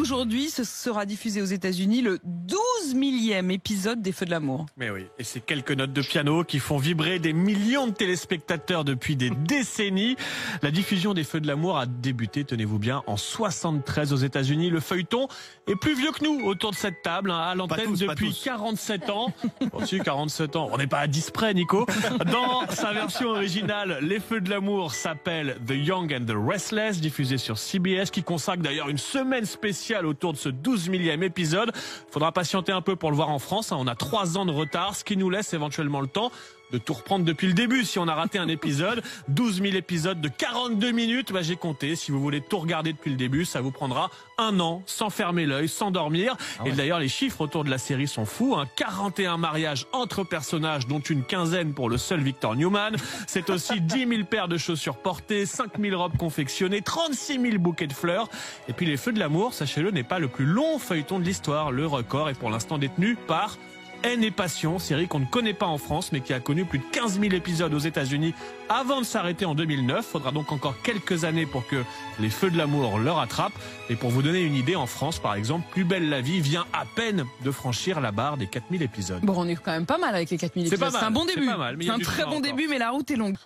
Aujourd'hui, ce sera diffusé aux États-Unis le 12 millième épisode des Feux de l'amour. Mais oui, et ces quelques notes de piano qui font vibrer des millions de téléspectateurs depuis des décennies. La diffusion des Feux de l'amour a débuté, tenez-vous bien, en 73 aux États-Unis. Le feuilleton est plus vieux que nous autour de cette table, à l'antenne depuis 47 ans. Bon, si, 47 ans, on n'est pas à 10 près, Nico. Dans sa version originale, Les Feux de l'amour s'appelle The Young and the Restless, diffusé sur CBS, qui consacre d'ailleurs une semaine spéciale autour de ce 12 millième épisode. Faudra patienter un peu pour le voir en France. On a 3 ans de retard, ce qui nous laisse éventuellement le temps de tout reprendre depuis le début si on a raté un épisode. 12 000 épisodes de 42 minutes, j'ai compté. Si vous voulez tout regarder depuis le début, ça vous prendra 1 an, sans fermer l'œil, sans dormir. Et d'ailleurs, les chiffres autour de la série sont fous. 41 mariages entre personnages, dont une quinzaine pour le seul Victor Newman. C'est aussi 10 000 paires de chaussures portées, 5 000 robes confectionnées, 36 000 bouquets de fleurs. Et puis Les Feux de l'amour, sachez-le, n'est pas le plus long feuilleton de l'histoire. Le record est pour l'instant détenu par Haine et Passion, série qu'on ne connaît pas en France, mais qui a connu plus de 15 000 épisodes aux États-Unis avant de s'arrêter en 2009. Faudra donc encore quelques années pour que Les Feux de l'amour le rattrapent. Et pour vous donner une idée, en France, par exemple, Plus belle la vie vient à peine de franchir la barre des 4 000 épisodes. Bon, on est quand même pas mal avec les 4 000 épisodes. C'est un bon début. C'est un très bon début, mais la route est longue.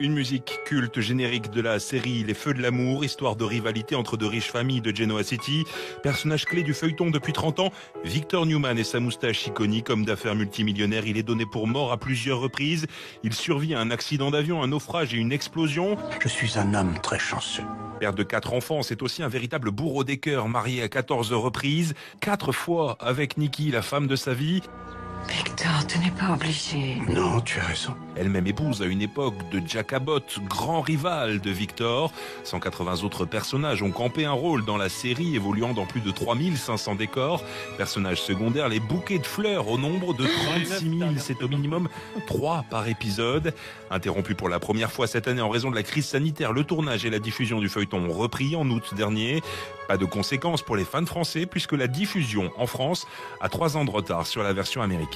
Une musique culte générique de la série Les Feux de l'amour, histoire de rivalité entre deux riches familles de Genoa City. Personnage clé du feuilleton depuis 30 ans, Victor Newman et sa moustache iconique, homme d'affaires multimillionnaire, il est donné pour mort à plusieurs reprises. Il survit à un accident d'avion, un naufrage et une explosion. Je suis un homme très chanceux. Père de 4 enfants, c'est aussi un véritable bourreau des cœurs, marié à 14 reprises, 4 fois avec Nikki, la femme de sa vie. Victor, tu n'es pas obligé. Non, tu as raison. Elle-même épouse à une époque de Jack Abbott, grand rival de Victor. 180 autres personnages ont campé un rôle dans la série, évoluant dans plus de 3500 décors. Personnages secondaires, les bouquets de fleurs au nombre de 36 000. C'est au minimum 3 par épisode. Interrompu pour la première fois cette année en raison de la crise sanitaire, le tournage et la diffusion du feuilleton ont repris en août dernier. Pas de conséquences pour les fans français puisque la diffusion en France a 3 ans de retard sur la version américaine.